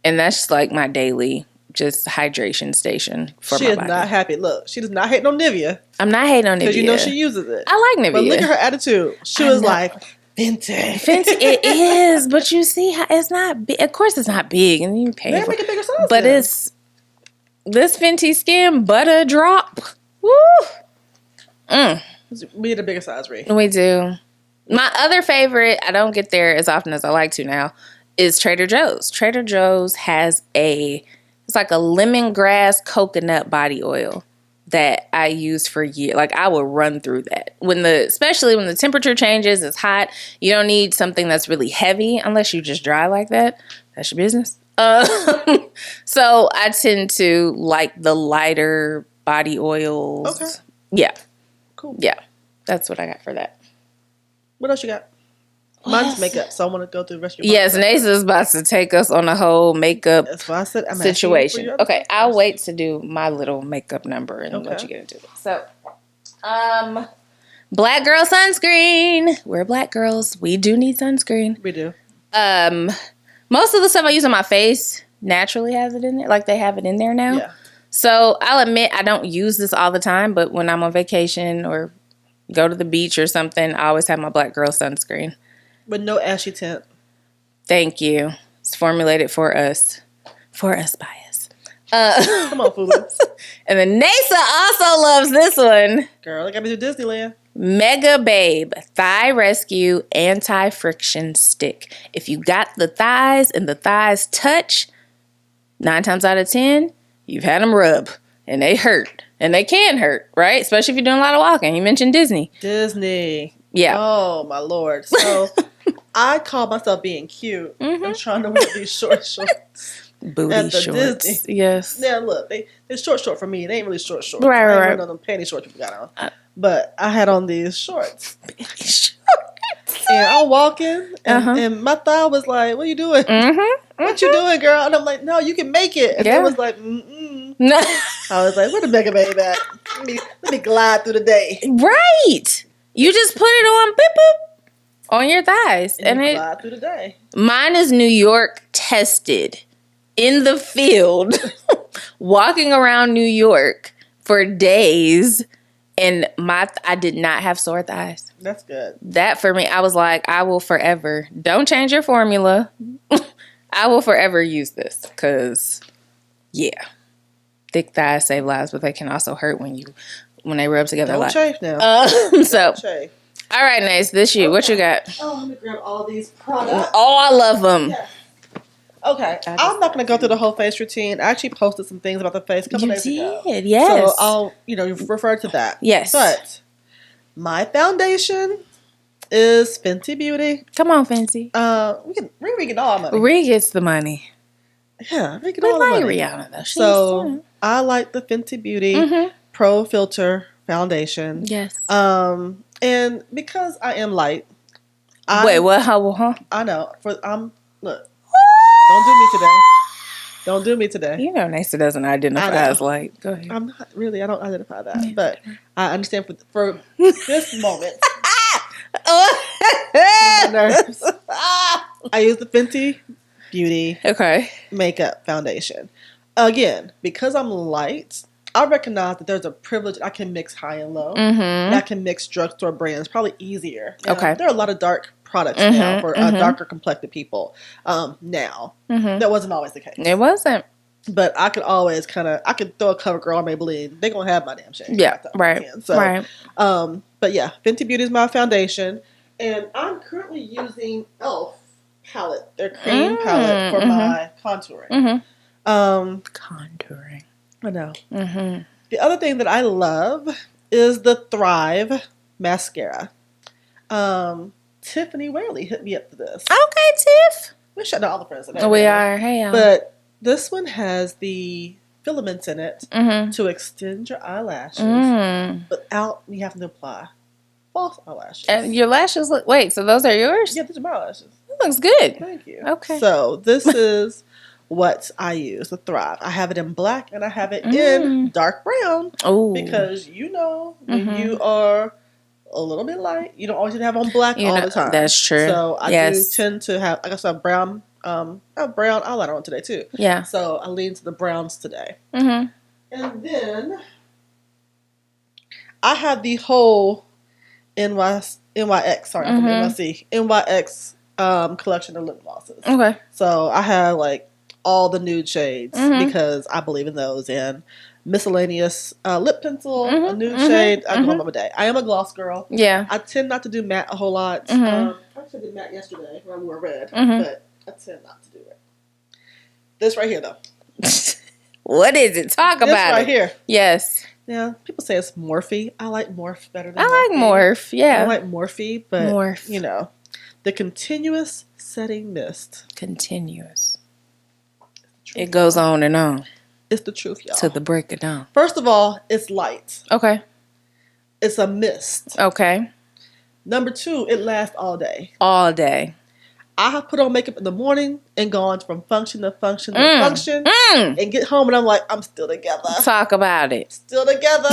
And that's like my daily just hydration station for my body. She is not happy. Look, she does not hate on Nivea. I'm not hating on Nivea. Because you know she uses it. I like Nivea. But look at her attitude. She was like, Fenty. Fenty, it is. But you see how it's not big. Of course it's not big. And you pay for it. Make a bigger size. But it's this Fenty Skin butter drop. Woo! We need a bigger size, Ree. We do. My other favorite, I don't get there as often as I like to now, is Trader Joe's. Trader Joe's has it's like a lemongrass coconut body oil that I use for years. Like, I will run through that. Especially when the temperature changes, it's hot. You don't need something that's really heavy unless you just dry like that. That's your business. So I tend to like the lighter body oils. Okay. Yeah. Cool. Yeah. That's what I got for that. What else you got? Mine's makeup, so I want to go through the rest of your Yes, Neysa's about to take us on a whole makeup situation. Okay, I'll wait to do my little makeup number and let you get into it. So, black girl sunscreen. We're black girls. We do need sunscreen. We do. Most of the stuff I use on my face naturally has it in there. Like, they have it in there now. Yeah. So, I'll admit I don't use this all the time, but when I'm on vacation or go to the beach or something, I always have my black girl sunscreen. With no ashy tint. Thank you. It's formulated for us. For us by us. Come on, Foolies. And then Neysa also loves this one. Girl, I got me to Disneyland. MegaBabe Thigh Rescue Anti-Friction Stick. If you got the thighs and the thighs touch, 9 times out of 10, you've had them rub. And they hurt. And they can hurt, right? Especially if you're doing a lot of walking. You mentioned Disney. Yeah. Oh, my Lord. So, I call myself being cute and trying to wear these short shorts. Booty shorts. Disney. Yes. Yeah, look, they're short for me. They ain't really short. Right. I ain't one of them panty shorts you got on. But I had on these shorts. And I'm walking, and my thigh was like, what are you doing? What you doing, girl? And I'm like, no, you can make it. And it was like, No. I was like, where the MegaBabe at? Let me glide through the day. Right. You just put it on, boop, boop, on your thighs. And it glide through the day. Mine is New York tested in the field, walking around New York for days. And I did not have sore thighs. That's good. That for me, I was like, I will forever. Don't change your formula. I will forever use this because, yeah, thick thighs save lives, but they can also hurt when they rub together a lot. Don't chafe now. All right, Neysa, this you. Okay. What you got? Oh, let me grab all these products. Oh, I love them. Yes. Okay, I'm not going to go through the whole face routine. I actually posted some things about the face a couple days ago. You did, yes. So I'll, refer to that. Yes. But my foundation is Fenty Beauty. Come on, Fenty. We get all money. Ree gets the money. Yeah, we get all the money. Rihanna, though. I like the Fenty Beauty Pro Filter foundation. Yes. And because I am light, Wait, what? How? Huh? I know. Look, don't do me today. Don't do me today. You know, Neysa doesn't identify as light. Go ahead. I'm not really. I don't identify that, but I understand for this moment. My nerves. I use the Fenty Beauty makeup foundation. Again, because I'm light, I recognize that there's a privilege. I can mix high and low. And I can mix drugstore brands. Probably easier. There are a lot of dark products now for darker complected people. Now that wasn't always the case. It wasn't. But I could always I could throw a CoverGirl on Maybelline. They're gonna have my damn shade. Yeah, right. But yeah, Fenty Beauty is my foundation, and I'm currently using e.l.f. palette, their cream palette for my contouring. Contouring. I know. The other thing that I love is the Thrive mascara. Tiffany Whaley hit me up for this. Okay, Tiff. We're shutting out all the friends. We are. Hey, y'all. But this one has the filaments in it to extend your eyelashes without you having to apply false eyelashes. And your lashes look. Wait, so those are yours? Yeah, those are my eyelashes. That looks good. Thank you. Okay. So this is what I use, the Thrive. I have it in black and I have it in dark brown. Oh. Because when you are a little bit light, you don't always have on black all the time. That's true. So I do tend to have, I guess, a brown. I have brown eyeliner on today too. Yeah. So I lean to the browns today. And then I have the whole NYX collection of lip glosses. Okay. So I have like all the nude shades because I believe in those, and miscellaneous lip pencil, a nude shade. I go on my day. I am a gloss girl. Yeah. I tend not to do matte a whole lot. I actually did matte yesterday when I wore red, but I tend not to do it. This right here, though. What is it? Talk about it. This right here. Yes. Yeah. People say it's Morphe. I like Morphe better than I like Morphe. Yeah. I like Morphe, but you know, the continuous setting mist. Continuous. It goes on and on. It's the truth, y'all. To the break of dawn. First of all, it's light. Okay. It's a mist. Okay. Number 2, it lasts all day. All day. I have put on makeup in the morning and gone from function to function to function and get home and I'm like, I'm still together. Talk about it. Still together.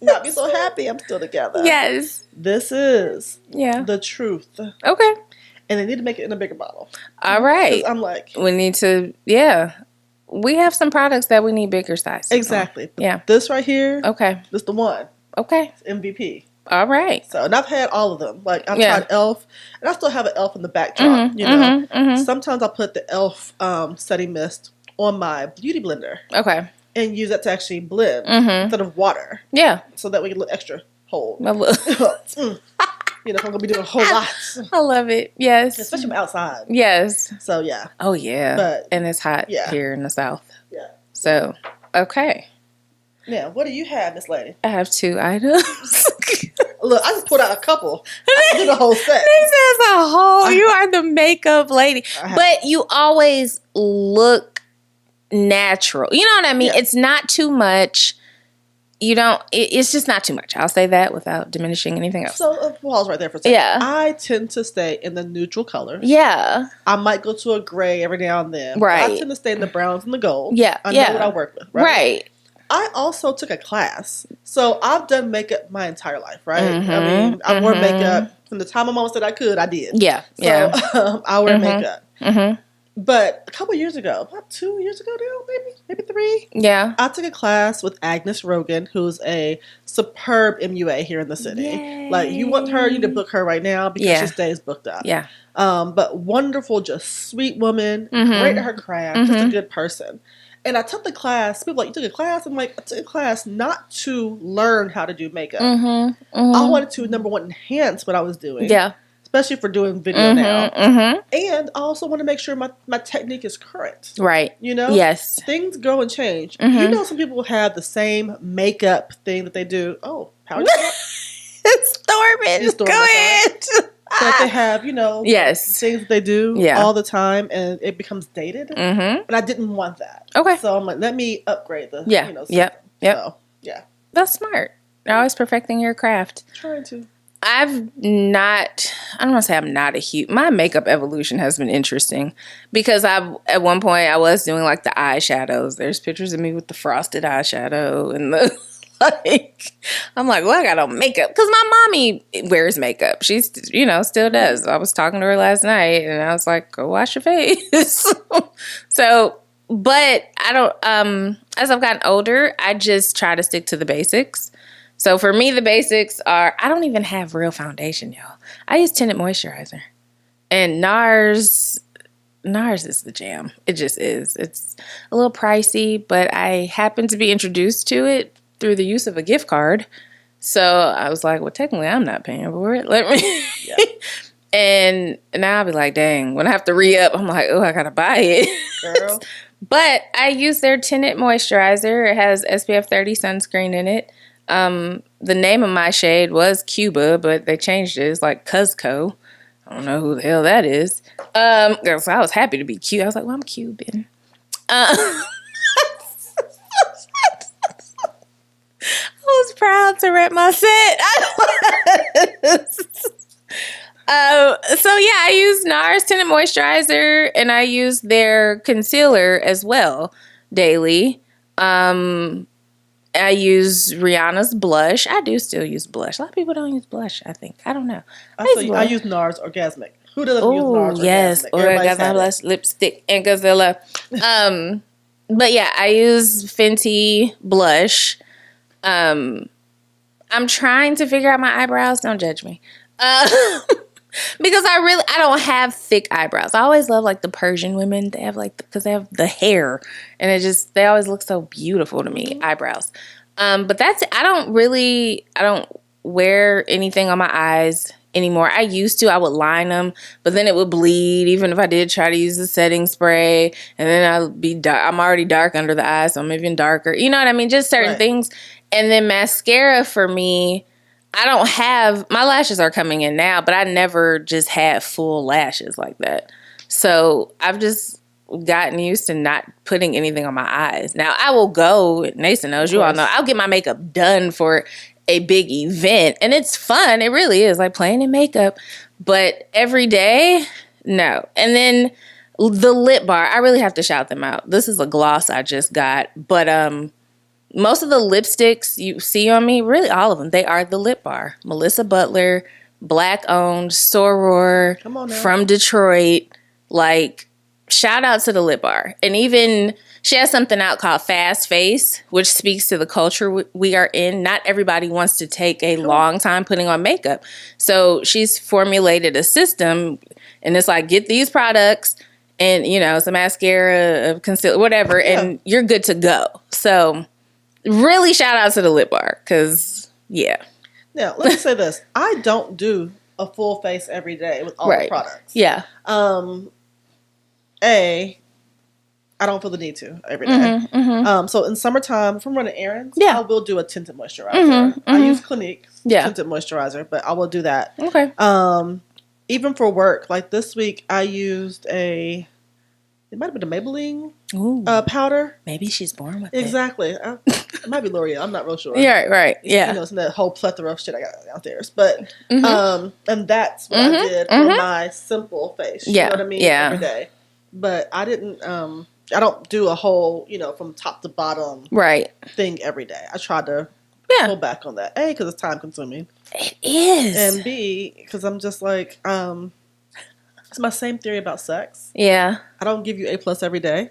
Not be so happy I'm still together. Yes. This is the truth. Okay. And they need to make it in a bigger bottle. All right. I'm like, we need to, we have some products that we need bigger size. Exactly. Yeah. This right here. Okay. This the one. Okay. It's MVP. All right. So, and I've had all of them. Like, I've tried e.l.f. and I still have an e.l.f. in the backdrop, you know. Sometimes I'll put the e.l.f. Setting mist on my beauty blender. Okay. And use that to actually blend instead of water. Yeah. So that we can look extra whole. You know, if I'm going to be doing a whole lot. I love it. Yes. Especially from outside. Yes. So, yeah. Oh, yeah. And it's hot here in the South. Yeah. So, okay. Now, what do you have, Miss Lady? I have 2 items. Look, I just put out a couple. I did the whole set. This is a whole. You are the makeup lady, but you always look natural. You know what I mean? Yeah. It's not too much. You don't. It's just not too much. I'll say that without diminishing anything else. So pause right there for a second. Yeah, I tend to stay in the neutral colors. Yeah, I might go to a gray every now and then. Right. I tend to stay in the browns and the golds. Yeah, I know what I work with. Right. I also took a class. So I've done makeup my entire life, right? I mean, I wore makeup from the time my mom said I could, I did. Yeah. So I wear makeup. But a couple years ago, about 2 years ago now, maybe 3. Yeah. I took a class with Agnes Rogan, who's a superb MUA here in the city. Yay. Like, you want her, you need to book her right now because she stays booked up. Yeah. But wonderful, just sweet woman, great at her craft, just a good person. And I took the class. People are like, you took a class? I'm like, I took a class not to learn how to do makeup. I wanted to, number one, enhance what I was doing. Yeah. Especially for doing video now. And I also want to make sure my technique is current. Right. You know? Yes. Things grow and change. You know, some people have the same makeup thing that they do. Oh, how are you doing? It's Stormin'. Go ahead. That they have, you know, things that they do all the time, and it becomes dated. And I didn't want that. Okay. So I'm like, let me upgrade the, you know, system. So, yeah. That's smart. You're always perfecting your craft. Trying to. I don't want to say I'm not a huge, my makeup evolution has been interesting because at one point I was doing like the eyeshadows. There's pictures of me with the frosted eyeshadow and the, like, I'm like, well, I got on makeup because my mommy wears makeup. She's, still does. I was talking to her last night and I was like, go wash your face. So, but I don't, as I've gotten older, I just try to stick to the basics. So for me, the basics are, I don't even have real foundation, y'all. I use tinted moisturizer. And NARS is the jam. It just is. It's a little pricey, but I happen to be introduced to it through the use of a gift card. So I was like, well, technically I'm not paying for it. Let me. Yeah. And now I'll be like, dang, when I have to re-up, I'm like, oh, I got to buy it. Girl. But I use their tinted moisturizer. It has SPF 30 sunscreen in it. The name of my shade was Cuba, but they changed it. It's like Cuzco. I don't know who the hell that is. So I was happy to be cute. I was like, well, I'm Cuban. I was proud to rep my set. So yeah, I use NARS tinted moisturizer and I use their concealer as well daily. I use Rihanna's blush. I do still use blush. A lot of people don't use blush, I think. I don't know. I use NARS Orgasmic. Who doesn't use NARS yes. Orgasmic? Orgasmic blush, lipstick, and Godzilla. But yeah, I use Fenty blush. I'm trying to figure out my eyebrows. Don't judge me. Because I don't have thick eyebrows. I always love like the Persian women. They have like, because they have the hair and they always look so beautiful to me, eyebrows. But I don't wear anything on my eyes anymore. I used to, I would line them, but then it would bleed even if I did try to use the setting spray, and then I'll be dark. I'm already dark under the eyes, so I'm even darker. You know what I mean? Just certain things. And then mascara for me, my lashes are coming in now, but I never just had full lashes like that. So I've just gotten used to not putting anything on my eyes. Now I will go, Neysa knows, you all know, I'll get my makeup done for a big event and it's fun. It really is like playing in makeup, but every day, no. And then the lip bar, I really have to shout them out. This is a gloss I just got, but most of the lipsticks you see on me, really all of them, they are the Lip Bar. Melissa Butler, Black owned, Soror, from Detroit. Like, shout out to the Lip Bar. And even, she has something out called Fast Face, which speaks to the culture we are in. Not everybody wants to take a long time putting on makeup. So she's formulated a system, and it's like, get these products and, some mascara, concealer, whatever, and you're good to go. So really shout out to the Lip Bar, because, yeah. Now, let me say this. I don't do a full face every day with all the products. Yeah. I don't feel the need to every day. So in summertime, if I'm running errands, I will do a tinted moisturizer. I use Clinique's tinted moisturizer, but I will do that. Okay. Even for work, like this week, I used it might have been a Maybelline powder. Maybe she's born with it. Exactly. It might be L'Oreal. I'm not real sure. Yeah, right. Yeah. It's in that whole plethora of shit I got downstairs. But, and that's what I did for my simple face. You know what I mean? Yeah. Every day. But I didn't, I don't do a whole, from top to bottom thing every day. I try to pull back on that. A, because it's time consuming. It is. And B, because I'm just like, it's my same theory about sex. Yeah. I don't give you A+ every day.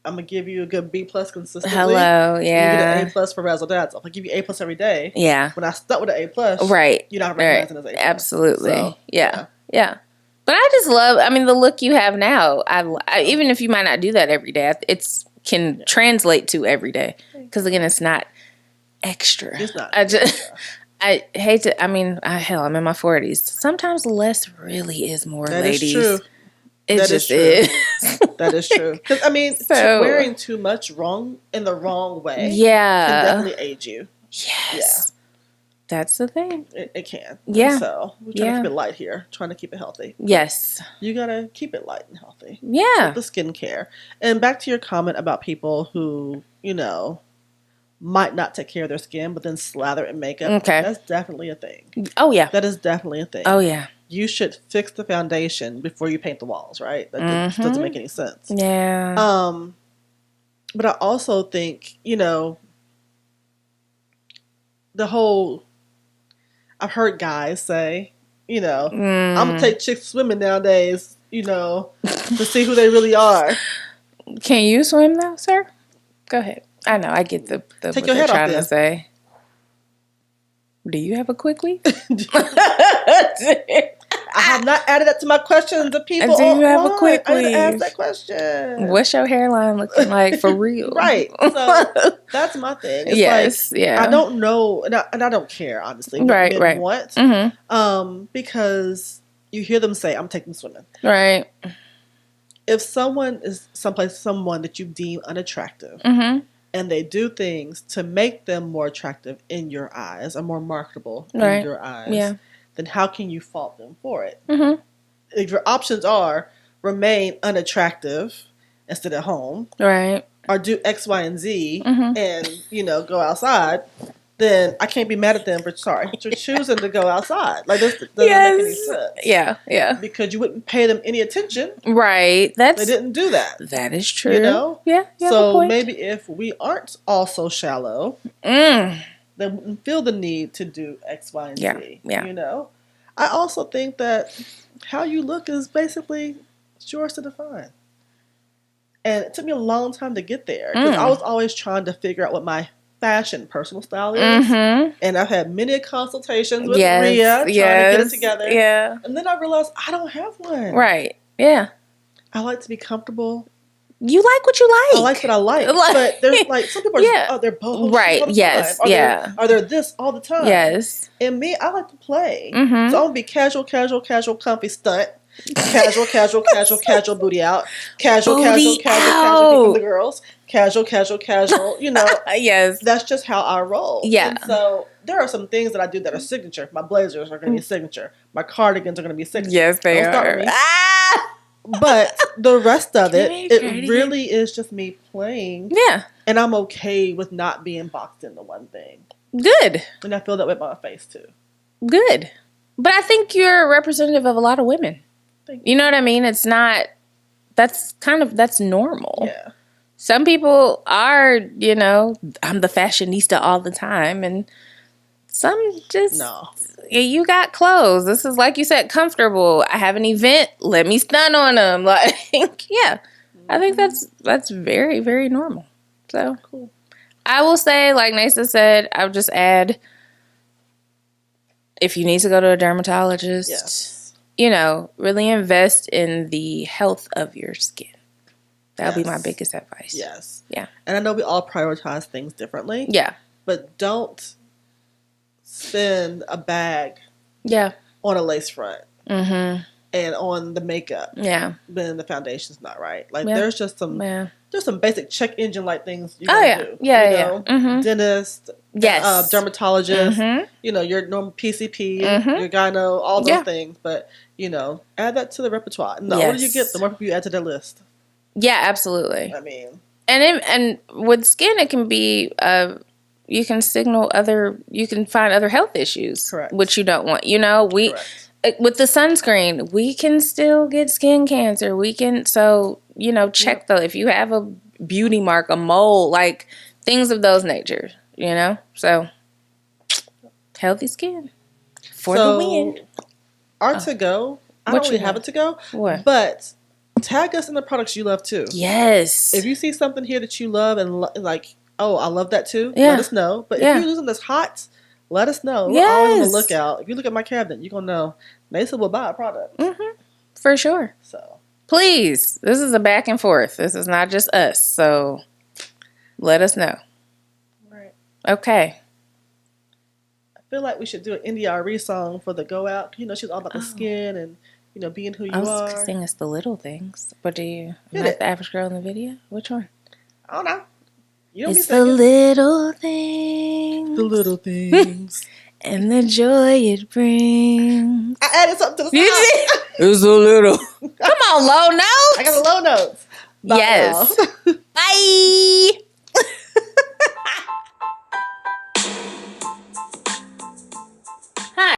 I'm going to give you a good B+ consistently. Hello, yeah. You get an A+ for razzle dazzle. If I give you A+ every day, when I start with an A+, you're not recognizing as A+. Absolutely. So, yeah. But I just love, the look you have now. I even if you might not do that every day, it can translate to every day. Because again, it's not extra. It's not. I hate to, I'm in my 40s. Sometimes less really is more, that ladies. Is true. It that just is. That is true. Because, wearing too much in the wrong way can definitely age you. Yes. Yeah. That's the thing. It can. Yeah. And so, we're trying to keep it light here. Trying to keep it healthy. Yes. You got to keep it light and healthy. Yeah. With the skincare. And back to your comment about people who, might not take care of their skin, but then slather it in makeup. Okay. That's definitely a thing. Oh, yeah. That is definitely a thing. Oh, yeah. You should fix the foundation before you paint the walls, right? That just doesn't make any sense. Yeah. But I also think, the whole, I've heard guys say, I'm going to take chicks swimming nowadays, to see who they really are. Can you swim though, sir? Go ahead. I know. I get the Take what your they're head off trying to this. say. Do you have a quickly? I have not added that to my questions of people. Do you have a online. quick I didn't ask leave? that question. What's your hairline looking like for real? Right. So that's my thing. It's Yes. Yeah. I don't know, and I don't care, honestly. What Right, men right. want. Mm-hmm. Because you hear them say, I'm taking swimming. Right. If someone is someone that you deem unattractive, Mm-hmm. and they do things to make them more attractive in your eyes or more marketable Right. in your eyes, Yeah. then how can you fault them for it? Mm-hmm. If your options are remain unattractive and sit at home, Right. or do X, Y, and Z, Mhm. and go outside, then I can't be mad at them for choosing to go outside. Like this doesn't make any sense. Yeah. Yeah. Because you wouldn't pay them any attention. Right. They That's didn't do that. that is true. Yeah. Yeah. You have a So point. maybe if we aren't all so shallow, Mm. they wouldn't feel the need to do X, Y, and Z. Yeah. I also think that how you look is basically yours to define. And it took me a long time to get there because I was always trying to figure out what my fashion personal style is. Mm-hmm. And I've had many consultations with Yes. Rhea trying to get it together. Yeah. And then I realized I don't have one. Right. Yeah. I like to be comfortable. You like what you like. I like what I like. Like- But there's some people are Yeah. they're boho Right. all the Yes. time. Yeah. Or they're this all the time. Yes. And me, I like to play. Mm-hmm. So I'm gonna be casual, comfy stunt. Casual, booty out. Casual, Booty casual from out. the girls. Casual. Yes. That's just how I roll. Yeah. And so there are some things that I do that are signature. My blazers are gonna be signature. My cardigans are gonna be signature. Yes, they Don't start are. with me. Ah! But the rest of Give it, me it credit. really is just me playing. Yeah. And I'm okay with not being boxed into one thing. Good. And I feel that with my face too. Good. But I think you're a representative of a lot of women. Thank You know what I mean? It's not, that's normal. Yeah. Some people are, I'm the fashionista all the time. And some just, No. you got clothes. This is, like you said, comfortable. I have an event. Let me stun on them. Like, yeah. I think that's very, very normal. So, Cool. I will say, like Neysa said, I would just add, if you need to go to a dermatologist, Yes. really invest in the health of your skin. That'll be my Yes. biggest advice. Yes. Yeah. And I know we all prioritize things differently. Yeah. But don't spend a bag Yeah. on a lace front Mm-hmm. and on the makeup Yeah. when the foundation's not right. Like Yeah. there's just some Yeah. there's some basic check engine like things you Oh, gotta yeah. do. Yeah, you yeah. know? Mhm. Dentist, Yes. dermatologist, Mhm. your normal PCP, Mhm. your gyno, all those Yeah. things. But add that to the repertoire. And the older you Yes. get, the more people you add to their list. Yeah, absolutely. I mean, And with skin, it can be you can find other health issues, Correct. which you don't want. correct. With the sunscreen, we can still get skin cancer. We can check if you have a beauty mark, a mole, like things of those nature. So healthy skin for the win. Our to go. I What don't you really have got? it to go, What? but tag us in the products you love too. Yes. If you see something here that you love and like, oh, I love that too, Yeah. let us know. But Yeah. if you're using this hot, let us know. We're always on the Yes. lookout. If you look at my cabinet, you're going to know Neysa will buy a product. For sure. So, Please. This is a back and forth. This is not just us. So let us know. right. Okay. I feel like we should do an NDRE song for the go out. She's all about the skin and, being who you I was are. saying it's the little things. But do you Hit not it. the average girl in the video? Which one? I don't know. You don't It's be the singing. little things. The little things. And the joy it brings. I added something to the You song. did? It's a little. Come on, low notes. I got the low notes. Bye, Yes. y'all. Bye.